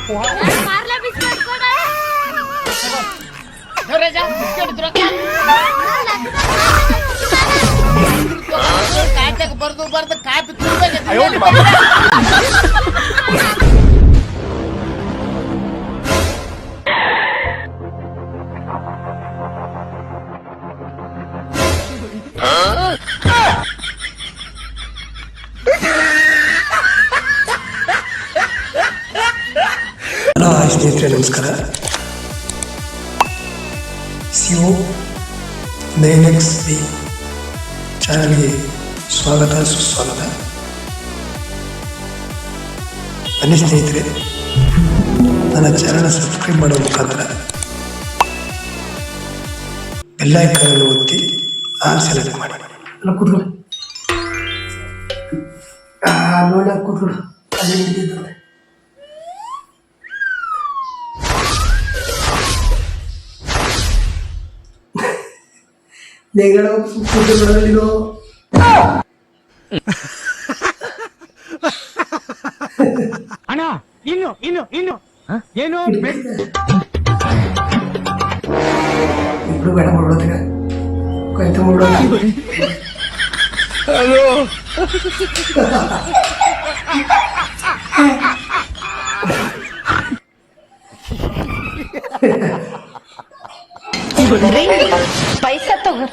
Parle biscuit ಕೊಡ ರಾಜ biscuit ಕಾಯ್ತಾಗ ಬರ್ದು copy ಸ್ನೇಹಿತರೆ ನಮಸ್ಕಾರ. ಸಿಒ 9XB ಚಾನಲ್ಗೆ ಸ್ವಾಗತ ಸುಸ್ವಾಗತ. ಬನ್ನಿ ಸ್ನೇಹಿತರೆ, ನನ್ನ ಚಾನಲ್ ಸಬ್ಸ್ಕ್ರೈಬ್ ಮಾಡೋ ಮುಖಾಂತರ ಬೆಲ್ ಐಕಾನ್ ಒತ್ತಿ ಆಲ್ ಸೆಲೆಕ್ಟ್ ಮಾಡಿ. ಕೂತ್ಕೊಳ್ಳಿ, ನೋಡ ಕೂತ್ಕೊಳ್ಳಿ. ಅಲ್ಲೇ ನಿಂತಿದ್ದಾರೆ. ಅಣ್ಣ ಇನ್ನು ಏನು ಇಬ್ರು ಬೇಡ ಮಾಡೋದಾಗ ಕೈತ ಮಾಡೋಣ. ಹಲೋ ಪೈಸಾ ತಗೋ.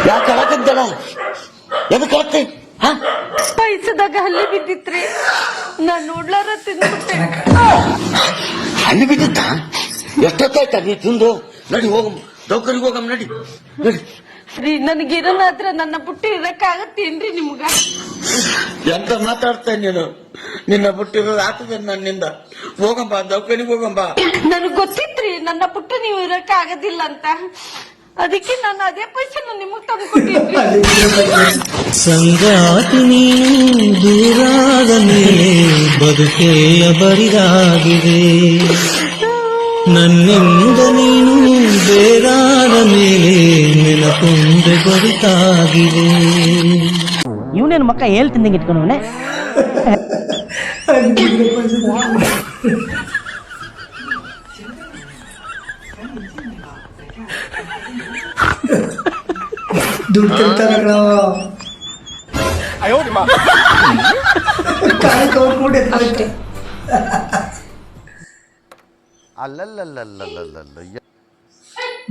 ಯಾಕೆ ಅಳಕದ್ದಲ್ಲ? ಎದಕ್ಕೆ ಅಳಕ್ತಿ? ಪೈಸದಾಗ ಹಲ್ಲಿ ಬಿದ್ದಿತ್ರಿ, ನಾನ್ ನೋಡ್ಲಾರ ತಿಂದ್ಬಿಟ್ಟೆ. ಹಣ್ಣು ಬಿದ್ದಿತ್ತ? ಎಷ್ಟೊತ್ತಾಯ್ತ ನೀ ತಿಂದು? ನಡಿ ಹೋಗಮ್, ದೌಕರಿಗೆ ಹೋಗಮ್, ನಡಿ ನಡಿ. ರೀ ನನಗಿರನಾದ್ರ ನನ್ನ ಬುಟ್ಟಿ ಇರಕ್ಕಾಗತ್ತೇನ್ರಿ ನಿಮ್ಗ? ಎಂತ ಮಾತಾಡ್ತಾ ನೀನು? ನಿನ್ನ ಬಿಟ್ಟಿರೋದು ಆತದ ನನ್ನಿಂದ. ಹೋಗಂಬ, ದೌಕರಿಗೆ ಹೋಗಂಬ. ನನಗ್ ಗೊತ್ತಿತ್ರಿ ನನ್ನ ಪುಟ್ಟ ನೀವು ಇರಕ್ಕ ಆಗೋದಿಲ್ಲ ಅಂತ. ಅದಕ್ಕೆ ನಾನು ಅದೇ ಪೈಸೆನ ನಿಮಗ್ ತಂದ್ಕೊಟ್ಟಿದ್ರಿ. ಸಂಗಾತಿ ನೀನು ದೂರಾದ ಮೇಲೆ ಬದುಕೆಲ್ಲ ಬರಿದಾಗಿದೆ, ನನ್ನಿಂದ ನೀನು ಬೇರಾದ ಮೇಲೆ ನೆನಪೊಂದು ಬರಿತಾಗಿದೆ. ಇವನೇನು ಮಕ್ಕ ಹೇಳ್ತಿಂದಂಗೆ ಇಟ್ಕೊಂಡವನೇ. ದುಡ್ಡು ತಿಂತಾರ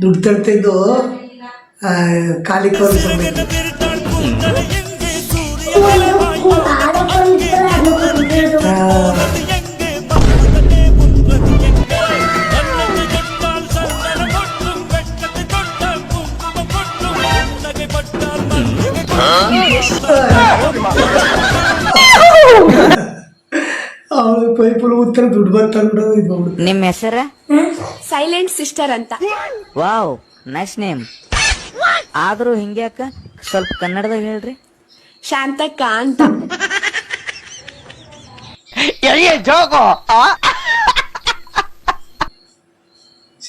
ದುಡ್ಡು ತರ್ತಿದ್ದು ಖಾಲಿ ಪೈಪಲ್ಲಿ ಉತ್ತರ ದುಡ್ಡು ಬರ್ತಾರ. ನಿಮ್ಮ ಹೆಸರ? ಸೈಲೆಂಟ್ ಸಿಸ್ಟರ್ ಅಂತ. Wow, nice name. ಆದ್ರೂ ಹಿಂಗ್ಯಾಕ? ಸ್ವಲ್ಪ ಕನ್ನಡದಾಗ ಹೇಳ್ರಿ. ಶಾಂತಕ್ಕ ಅಂತ.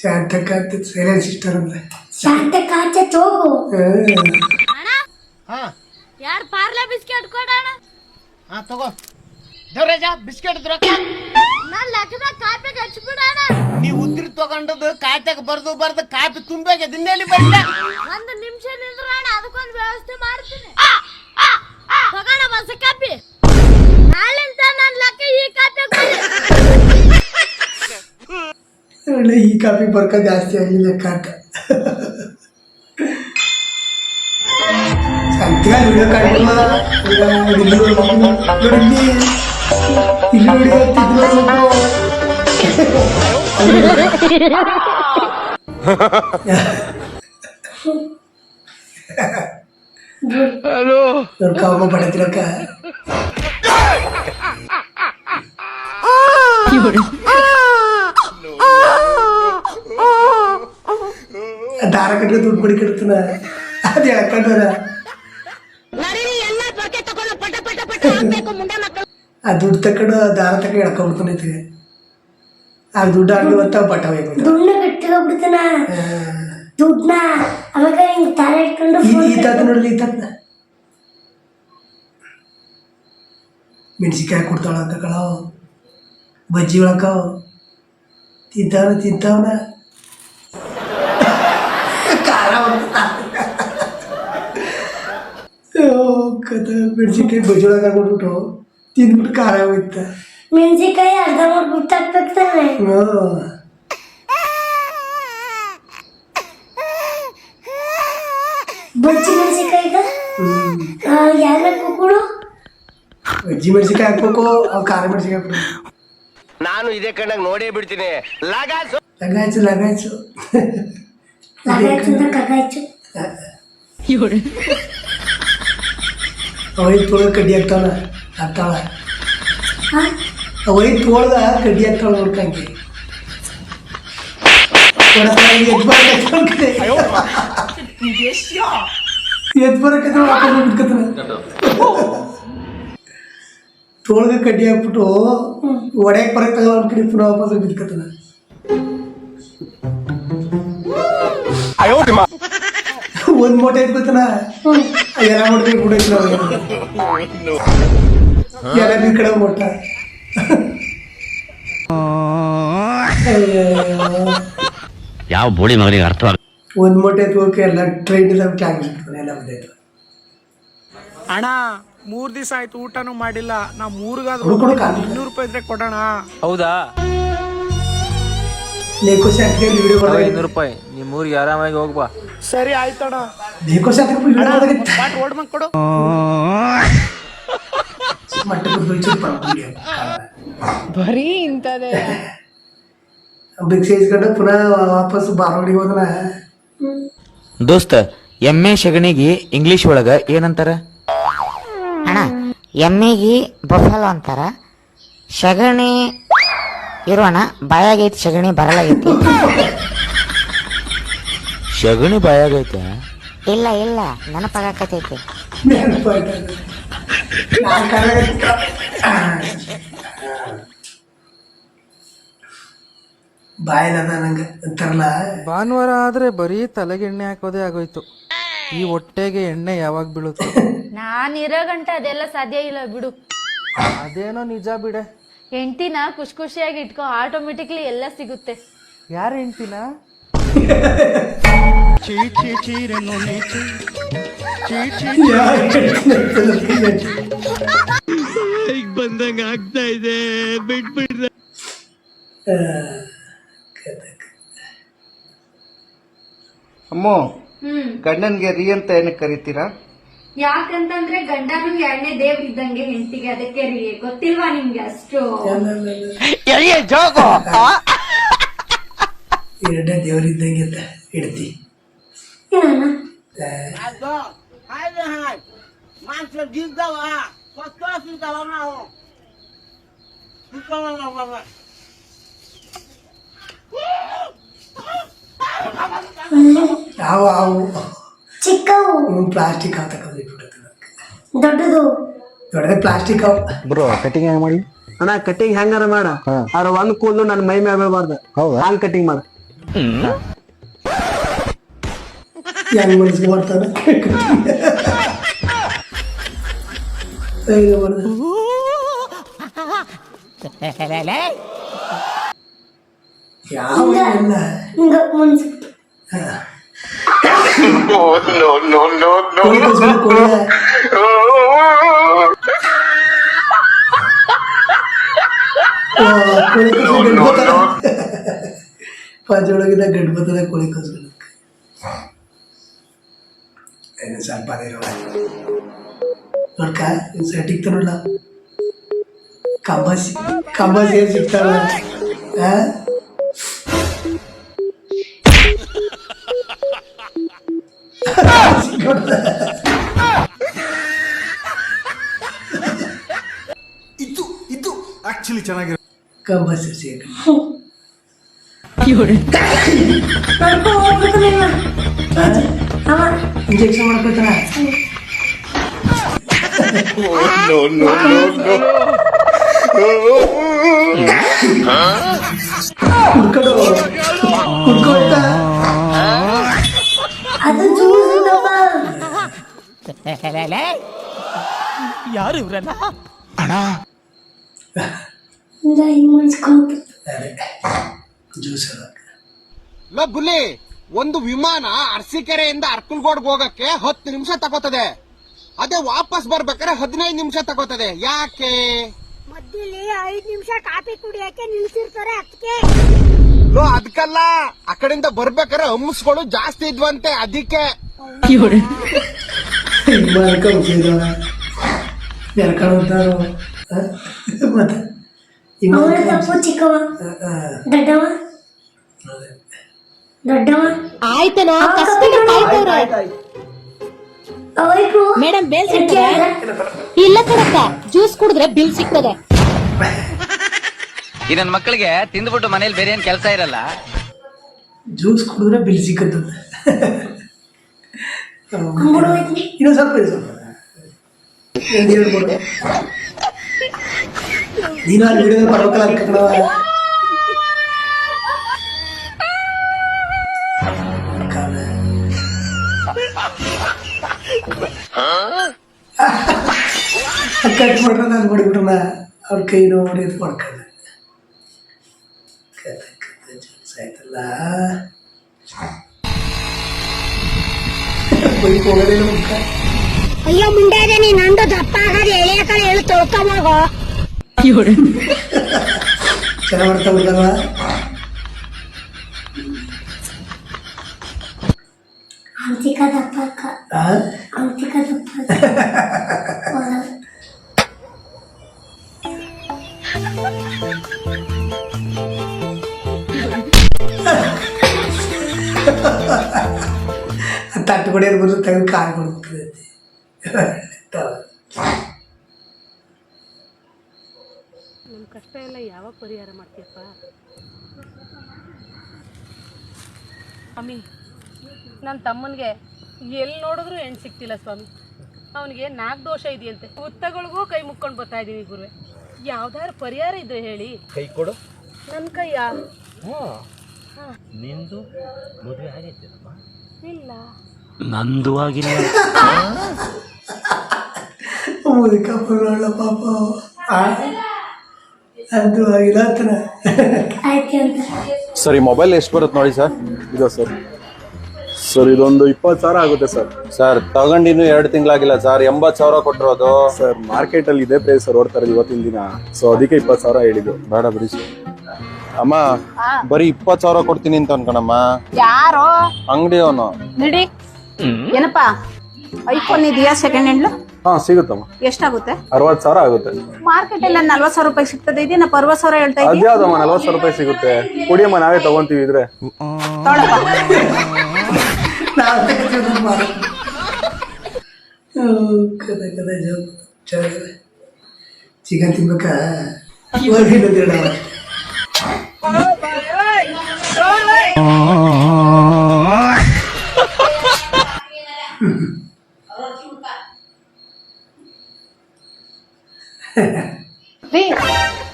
ಶಾಂತಕ್ಕ ಅಂತ ಸೈಲೆಂಟ್ ಸಿಸ್ಟರ್ ಅಂದ್ರೆ ಶಾಂತಕ್ಕ ಅಂತ ಹೋಗು. ಯಾರು ಪಾರ್ಲೆ ಬಿಸ್ಕೆಟ್ ಕೊಡೋಣ? ತಗೋ ದೇವರಾಜ ಬಿಸ್ಕೆಟ್ ನಾನ್ ಲೆಕ್ಕದಾಗ ಕಾಪಿಗೆ ಹಚ್ಬಿಡೋಣ. ನೀವು ಉದ್ರಿ ತಗೊಂಡದ್ದು ಕಾಯ್ತಾಗ ಬರ್ದು ಕಾಪಿ ತುಂಬೇಗೆ ದಿನ್ನೆಲ್ಲಿ ಬರಲ್ಲ. ಒಂದು ನಿಮಿಷ ನಿಂದ್ರೋಣ, ಅದಕ್ಕೊಂದು ವ್ಯವಸ್ಥೆ ಮಾಡ್ತೀನಿ. ತಗೋಣ ಹೊಸ ಕಾಪಿ. ನಾಳಿಂದ ನನ್ನ ಲೆಕ್ಕ ಈ ಕಾಪಿ ಒಳ್ಳೆ ಈ ಕಾಪಿ ಬರ್ಕ ಜಾಸ್ತಿ ಆಗಿಲ್ಲ ಕಾಟ. ಸಂತಿಗ ವಿಡಿಯೋ ಕಾಣುವ ಇಲ್ಲಿ ವಿಡಿಯೋ ಹಲೋ ಕಾಮ ಪಡತಿರಕ್ಕ ದಾರ ಕಟ್ಟ ದುಡ್ಡು ಬಡಿ ಕೆಡ್ತಾನ. ಅದು ಹೇಳ್ಕೊಂಡ್ರ ಆ ದುಡ್ಡು ತಕೊಂಡು ದಾರ ತಕ ಎಳ್ಕೊಂಡ್ಬಿಡ್ತಾನೈತಿ. ಆ ದುಡ್ಡು ಆಗಿ ಬಟ್ಟ ಬಟ್ಟ ದುಡ್ಡು ಗಟ್ಟಿ ಹೋಗ್ಬಿಡ್ತಾನ. ದುಡ್ಡನ್ನ ಅವಾಗ ಹಿಂಗ್ ತಲೆ ಇಟ್ಕೊಂಡು ಈ ತಾತ ನೋಡ್ಲಿ ಈ ತಾತ ಮೆಣಸಿನ್ಕಾಯಿ ಕೊಡ್ತಾಳ ಕಳವ ಬಜ್ಜಿ ಒಳಕಾವ ತಿಂತಾವನ ಖಾರ ಕಥ ಮೆಣಸಿನ್ಕಾಯಿ ಬಜ್ಜಿ ಒಳಗೆ ಹಾಕ್ಬಿಟ್ಬಿಟ್ಟು ತಿಂದ್ಬಿಟ್ಟು ಖಾರ ಹೋಯ್ತ ಮೆಣಸಿನ್ಕಾಯಿ ಅರ್ಧ ಮಾಡ್ಬಿಟ್ಟು ಹಾಕ್ಬೇಕು ತಾನೆ. ಬಜ್ಜಿ ಮೆಣಸಿನ್ಕಾಯಿಗ ಯಾವ್ಯಾವ ಕೊಡು ಬಜ್ಜಿ ಮೆಣಸಿನ್ಕಾಯಿ ಹಾಕ್ಬೇಕು ಅವು ಖಾರ ಮೆಣಸಿನ್ಕಾಯಿ ಹಾಕ್ಬೇಕು. ನಾನು ಇದೇ ಕಣ್ಣಾಗ ನೋಡೇ ಬಿಡ್ತೀನಿ. ಲಗಾಸು ಲಗಾಯ್ಸು ಲಗಾಯ್ಸು ಲಗಾಯ್ತು ಅಂತ ಕಗಾಯ್ತು. ಅವೈ ತೋಳ ಕಡ್ಡಿ ಹಾಕ್ತಾಳ ಅವೈ ತೋಳ್ದ ಕಡ್ಡಿ ಹಾಕ್ತಾಳ ನೋಡ್ಕಂಗೆ ಎದ್ ಬರಕತ್ತ ಬಿಟ್ಕತ್ತನ ತೋಳ್ಗ ಕಡ್ಡಿ ಹಾಕ್ಬಿಟ್ಟು ಒಡೆಯಕ್ ಬರಕ್ ತಗೋ ಕಡೆ ಪುನಃ ವಾಪಸ್ ಬಿದ್ಕತ್ತನ. ಒಂದ್ ಮೂಟೆ ಎತ್ಕೋತನ ಎಲ್ಲ ಮೂಟೆ ಬಿಡೈತಿ ಎಲ್ಲ ಬಿ ಕಡೆ ಮೂಟ ಯಾವ ಬೋಡಿ ಮಗನಿಗೆ ಅರ್ಥ ಒಂದ್ ಮೂಟೆ ಎತ್ಕೋಕೆ ಎಲ್ಲ ಟ್ರೈನ್ ಎಲ್ಲ ಕ್ಯಾನ್ಸ್ ಬಿಡ್ತಾನೆ ಎಲ್ಲ ಬಂದೈತು. ಅಣ್ಣ 3 ದಿವಸ ಆಯ್ತು ಊಟನೂ ಮಾಡಿಲ್ಲ. ನಾ ಮೂರ್ಗಾದ್ರೂ ಹುಡ್ಕೊಡು ಕಾಲ 200 ರೂಪಾಯಿ ಇದ್ರೆ ಕೊಡೋಣ. ಹೌದಾ? ನೇಕೋ ಶಾಸ್ತ್ರಿ ವಿಡಿಯೋ ಬರ್ತಾರೆ 200 ರೂಪಾಯಿ ನಿಮ್ಮ ಊರಿಗೆ ಆರಾಮಾಗಿ ಹೋಗ್ಬಾ. ಸರಿ ಆಯ್ತಣ್ಣ. ನೇಕೋ ಶಾಸ್ತ್ರಿ ವಿಡಿಯೋ ಬರ್ತಾರೆ ಪಾಟ್ ಓಡ್ ಬಂದ್ ಕೊಡು. ಬರೀ ಇಂತದೇ ಭಿಕ್ಷೆ ಇಸ್ಕೊಂಡು ಪುನಃ ವಾಪಸ್ ಬಾರೋಡಿಗೆ ಹೋದನ. ದೋಸ್ತ ಎಮ್ಮೆ ಸಗಣಿಗೆ ಇಂಗ್ಲಿಷ್ ಒಳಗ ಏನಂತಾರ? ಅಣ್ಣ ಎಮ್ಮೆಗೆ ಬಫಾಲೋ ಅಂತಾರ. ಸಗಣಿ ಇರೋಣ ಬಾಯಾಗೈತಿ, ಸಗಣಿ ಬರಲಾಗೈತಿ. ಸಗಣಿ ಬಾಯಾಗೈತೆ? ಇಲ್ಲ ಇಲ್ಲ ನೆನಪಾಗತೈತಿ. ಬಾಯದ ನಂಗೆ ಅಂತಾರಲ್ಲ. ಭಾನುವಾರ ಆದ್ರೆ ಬರೀ ತಲೆಗೆ ಎಣ್ಣೆ ಹಾಕೋದೇ ಆಗೋಯ್ತು. ಈ ಹೊಟ್ಟೆಗೆ ಎಣ್ಣೆ ಯಾವಾಗ ಬೀಳುತ್ತೆ? ನಾನ್ ಇರೋ ಗಂಟೆ ಅದೆಲ್ಲ ಸಾಧ್ಯ ಇಲ್ಲ ಬಿಡು. ಅದೇನೋ ನಿಜ ಬಿಡೆ. ಹೆಂಡ್ತಿನ ಖುಷಿ ಖುಷಿಯಾಗಿ ಇಟ್ಕೋ, ಆಟೋಮೆಟಿಕ್ಲಿ ಎಲ್ಲ ಸಿಗುತ್ತೆ. ಯಾರ ಹೆಂಡ್ತಿನ? ಬಂದಂಗ ಆಗ್ತಾ ಇದೆ, ಬಿಟ್ಬಿಡ್ರ. ಅಮ್ಮೋ, ಗಂಡನ್ಗೆ ರೀ ಅಂತ ಏನಕ್ಕೆ ಕರಿತೀರಾ? ಯಾಕಂತಂದ್ರೆ ಗಂಡನು ಎರಡನೇ ದೇವ್ರ ಇದ್ದಂಗೆ ಹೆಂಡತಿಗೆ, ಅದಕ್ಕೆ ರೀ. ಗೊತ್ತಿಲ್ವಾ ನಿಮ್ಗೆ ಅಷ್ಟು? ಎರಡನೇ ದೇವರಿದ್ದಂಗೆ ಅಂತ ಇಡ್ತಿ. ಅವು ಅವು ಚಿಕ್ಕವು ಪ್ಲಾಸ್ಟಿಕ್ ಅವು ತಗೊಂಡ್ಬಿಟ್ಟು ದೊಡ್ಡದು ದೊಡ್ಡದೇ ಪ್ಲಾಸ್ಟಿಕ್ ಅವು. ಬ್ರೋ ಕಟಿಂಗ್ ಹೆಂಗ್ ಮಾಡಿ? ಅಣ್ಣ ಕಟಿಂಗ್ ಹೆಂಗಾರ ಮಾಡ, ಆದ್ರೆ ಒಂದ್ ಕೂದಲು ನನ್ನ ಮೈ ಮ್ಯಾಗ ಬೀಳ್ಬಾರ್ದು. ಹಂಗ್ ಕಟಿಂಗ್ ಮಾಡ. ಹೆಂಗ್ ಮನಸ್ಸು ಮಾಡ್ತಾನೆ ಯಾವ ಇಲ್ಲ ಹಿಂಗ ಮುನ್ಸಿ ಪಂಚೊಳಗಿಂದ ಗಂಡು ಬರ್ತದೆ ಕೋಳಿ ಕಸ್ಕೊಳ್ಳೋಕೆ. ಏನು ಸ್ವಲ್ಪ ಅದೇನೋ ನೋಡ್ಕ ಸೆಟ್ಟಿಗೆ ತರೋಲ್ಲ. ಕಂಬ ಸೇರಿ ಸಿಗ್ತಾವ. ಇದು ಆಕ್ಚುಲಿ ಚೆನ್ನಾಗಿರೋ ಕಂಬ ಸೇರಿ ಇಂಜೆಕ್ಷನ್ ಮಾಡ್ಕೊತಾನ. ಕುಡ್ಕೊಂಡು ಕುಡ್ಕೊತ ಯಾರು ಇವ್ರಲ್ಲ ಹಿಂಗ್ ಮುನ್ಸ್ಕೊಂಡ್ ಅದೇ ಜ್ಯೂಸ್ ಬುಲಿ ಒಂದು ವಿಮಾನ ಅರಸೀಕೆರೆಯಿಂದ ಅರ್ಕಲ್ಗೋಡ್ಗೆ ಹೋಗಕ್ಕೆ 10 ನಿಮಿಷ ತಗೋತದೆ. ಅದೇ ವಾಪಸ್ ಬರ್ಬೇಕಾದ್ರೆ 15 ನಿಮಿಷ ತಗೋತದೆ. ಯಾಕೆ? ಮಧ್ಯದಲ್ಲಿ 5 ನಿಮಿಷ ಕಾಫಿ ಕುಡಿಯಕ್ಕೆ ನಿಲ್ಸಿರ್ತಾರೆ ಅದಕ್ಕೆ. ಅದಕ್ಕಲ್ಲ, ಆ ಕಡೆಯಿಂದ ಬರ್ಬೇಕಾದ್ರೆ ಹಂಸಗಳು ಜಾಸ್ತಿ ಇದ್ವಂತೆ, ಅದಕ್ಕೆ. ಮತ್ತೆ ಅವನ ತಪ್ಪು ಚಿಕ್ಕವ ದೊಡ್ಡವ ದೊಡ್ಡವ ಆಯ್ತೇನೋ ಮೇಡಮ್ ಬೇಲ್ ಸಿಗ್ತದೆ ಇಲ್ಲ ಕಣಕ್ಕ ಜ್ಯೂಸ್ ಕುಡಿದ್ರೆ ಬಿಲ್ ಸಿಗ್ತದೆ. ಈ ನನ್ನ ಮಕ್ಕಳಿಗೆ ತಿಂದ್ಬಿಟ್ಟು ಮನೇಲಿ ಬೇರೆ ಏನ್ ಕೆಲಸ ಇರಲ್ಲ. ಜ್ಯೂಸ್ ಕುಡಿದ್ರೆ ಬಿಲ್ ಸಿಕ್ಕತ್ತದ. ಇನ್ನೊಂದು ಸ್ವಲ್ಪ ನೀನು ಅಲ್ಲಿ ವಿಡಿಯೋ ಬರ್ಬೇಕಲ್ಲ ಅದಕ್ಕೆ ಕಣವ. ಕಟ್ ಮಾಡ್ರ ನಾನು ಮಾಡಿಬಿಟ್ರನ ಅವ್ರ ಕೈ ನೋವು ಹೊಡೆಯೋದು ಮಾಡ್ಕೊಂಡೆ. ಜ್ಯೂಸ್ ಆಯ್ತಲ್ಲ ಬೈಕ್ ಹೋಗೋದಿಲ್ಲ ಮುಖ. ಅಯ್ಯೋ ಮುಂಡಾದೆ ನೀ ನಂದು ದಪ್ಪ ಆಗದೆ ಎಳೆಯ ಕಡೆ ಹೇಳಿ ತೊಳ್ಕೊಂಬೋಗ. ಚೆನ್ನಾಗಿ ಮಾಡ್ತಾ ಬಿಡ್ದಲ್ವ. ಅಂತಿಕ ದಪ್ಪ ಅಕ್ಕ ಅಂತಿಕ ದಪ್ಪ ತಟ್ಟು ಹೊಡೆಯೋದು ಬಂದು ತೆಗೆದು ಕಾಯಿ ಕೊಡ್ಬೇಕೈತಿ. ನಮ್ಮ ಕಷ್ಟ ಎಲ್ಲ ಯಾವಾಗ ಪರಿಹಾರ ಮಾಡ್ತೀಯಪ್ಪ ಸ್ವಾಮಿ? ನನ್ನ ತಮ್ಮನಿಗೆ ಎಲ್ಲಿ ನೋಡಿದ್ರು ಹೆಣ್ಣು ಸಿಗ್ತಿಲ್ಲ ಸ್ವಾಮಿ. ಅವನಿಗೆ ನಾಲ್ಕು ದೋಷ ಇದೆಯಂತೆ. ಹುತ್ತಗಳಿಗೂ ಕೈ ಮುಕ್ಕೊಂಡು ಬರ್ತಾ ಇದ್ದೀವಿ ಗುರುವೆ. ಯಾವ್ದಾದ್ರು ಪರಿಹಾರ ಇದ್ರೆ ಹೇಳಿ. ಕೈ ಕೊಡು. ನನ್ನ ಕೈಯ ನಿಂದು ಮದುವೆ ಆಗೈತೆ? ಇಲ್ಲ. ನಂದು ಆಗಿಲ್ಲ. ಮುದುಕಪ್ಪಗಳ ಪಾಪ ಅದು ಆಗಿಲ್ಲ ಅಂತಾನೆ. ಆಯ್ತು ಅಂತ ಸರ್ ಈ ಮೊಬೈಲ್ ಎಷ್ಟು ಬರುತ್ತೆ ನೋಡಿ ಸರ್. ಇದು ಸರ್ ಸರ್ ಇದೊಂದು 20,000 ಆಗುತ್ತೆ ಸರ್. ಸರ್ ತಗೊಂಡಿನ್ನು 2 ತಿಂಗಳಾಗಿಲ್ಲ ಸರ್. 80,000 ಕೊಟ್ಟಿರೋದು ಸರ್. ಮಾರ್ಕೆಟ್ ಅಲ್ಲಿ ಇದೆ ಪ್ರೈಸ್ ಸರ್ ಓಡ್ತಾರೆ ಇವತ್ತಿನ ದಿನ. ಸೊ ಅದಕ್ಕೆ 20,000 ಹೇಳಿದ್ದು. ಬೇಡ ಬಿಡಿ ಸರ್. ಅಮ್ಮ ಬರೀ 20,000 ಕೊಡ್ತೀನಿ ಅಂತ ಅನ್ಕಣಮ್ಮ. ಯಾರೋ ಅಂಗಡಿ ಅವನು ನಡಿ. ಏನಪ್ಪಾ ಐಫೋನ್ ಇದೆಯಾ ಸೆಕೆಂಡ್ ಹ್ಯಾಂಡ್? ಹಾ ಸಿಗುತ್ತಮ್ಮ. ಎಷ್ಟಾಗುತ್ತೆ? 60,000 ಆಗುತ್ತೆ. ಮಾರ್ಕೆಟ್ ಅಲ್ಲಿ 40,000 ರೂಪಾಯಿ ಸಿಗ್ತದೆ. ಇದೆಯಾ 60,000 ಹೇಳ್ತಾ ಇದ್ದೀನಿ. ಅದ್ಯಾವ್ದಮ್ಮ 40,000 ರೂಪಾಯಿ ಸಿಗುತ್ತೆ? ಕುಡಿಯಮ್ಮ ನಾವೇ ತಗೊಂತೀವಿ ಇದ್ರೆ. ಚಿಕನ್ ತಿನ್ಬೇಕಾ?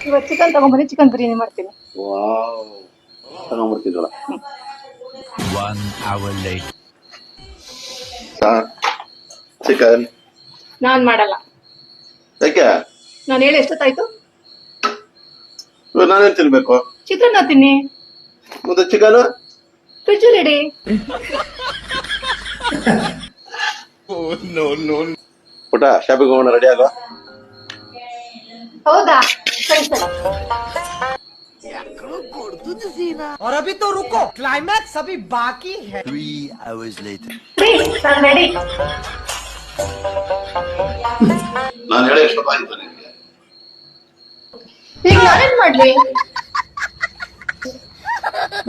ಇವತ್ತು ಚಿಕನ್ ತಗೊಂಡ್ಬನ್ನಿ, ಚಿಕನ್ ಬಿರಿಯಾನಿ ಮಾಡ್ತೀನಿ. ತಗೊಂಡ್ಬರ್ತಿದ್ವಲ್ಲ. ಚಿಕನ್ ನಾನ್ ಮಾಡಲ್ಲ. ಯಾಕೆ? ನಾನು ಹೇಳಿ ಎಷ್ಟೊತ್ತಾಯ್ತು? ನಾನೇನ್ ತಿನ್ಬೇಕು? ಚಿತ್ರಾನ್ನ ತಿನ್ನಿ. ಮತ್ತೆ ಚಿಕನ್ ಫ್ರಿಜ್ ಇಡಿ. ಪುಟ ಶಾಪಿಂಗ್ ಹೋಗೋಣ, ರೆಡಿ ಆಗೋ. ಹೌದಾ? ಸರಿ ಸರಿ. और अभी तो रुको, क्लाइमैक्स अभी बाकी है. 3 hours later. ನಾನು ರೆಡಿ. ನಾನು ಹೇಳಿ ಎಷ್ಟೊತ್ತಾಯ್ತು ನಿನ್ಗೆ? ಈಗ ನಾನೇನ್ ಮಾಡ್ಲಿ?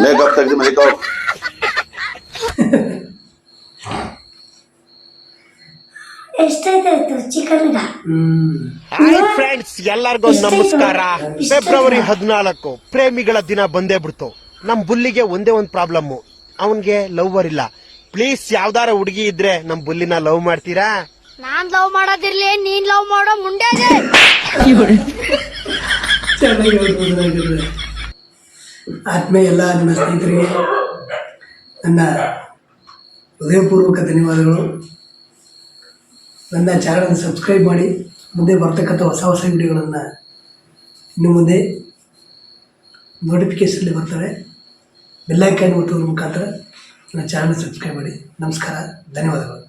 ಮೇಕಪ್ ತೆಗೆದು ಮೇಕಪ್. ಎಷ್ಟಾಯ್ತಾಯ್ತು ಚಿಕನ್? ಫ್ರೆಂಡ್ಸ್ ಎಲ್ಲರಿಗೂ ನಮಸ್ಕಾರ. ಫೆಬ್ರವರಿ 14 ಪ್ರೇಮಿಗಳ ದಿನ ಬಂದೇ ಬಿಡ್ತು. ನಮ್ ಬುಲ್ಲಿಗೆ ಒಂದೇ ಒಂದು ಪ್ರಾಬ್ಲಮ್, ಅವನ್ಗೆ ಲವ್ವರ್ ಇಲ್ಲ. ಪ್ಲೀಸ್ ಯಾವ್ದಾರ ಹುಡುಗಿ ಇದ್ರೆ ನಮ್ ಬುಲ್ಲಿನ ಲವ್ ಮಾಡ್ತೀರಾ? ನಾನ್ ಲವ್ ಮಾಡೋದಿರ್ಲಿ, ನೀನ್ ಲವ್ ಮಾಡೋ ಮುಂಡೆ. ಚೆನ್ನಾಗಿ ಆತ್ಮೀಯ ಎಲ್ಲ ನನ್ನ ಸ್ನೇಹಿತರಿಗೆ ನನ್ನ ಹೃದಯಪೂರ್ವಕ ಧನ್ಯವಾದಗಳು. ನನ್ನ ಚಾನಲನ್ನು ಸಬ್ಸ್ಕ್ರೈಬ್ ಮಾಡಿ. ಮುಂದೆ ಬರ್ತಕ್ಕಂಥ ಹೊಸ ಹೊಸ ವಿಡಿಯೋಗಳನ್ನು ಇನ್ನು ಮುಂದೆ ನೋಟಿಫಿಕೇಷನಲ್ಲಿ ಬರ್ತವೆ. ಬೆಲ್ಲೈಕನ್ ಒತ್ತುವುದರ ಮುಖಾಂತರ ನನ್ನ ಚಾನಲ್ ಸಬ್ಸ್ಕ್ರೈಬ್ ಮಾಡಿ. ನಮಸ್ಕಾರ, ಧನ್ಯವಾದಗಳು.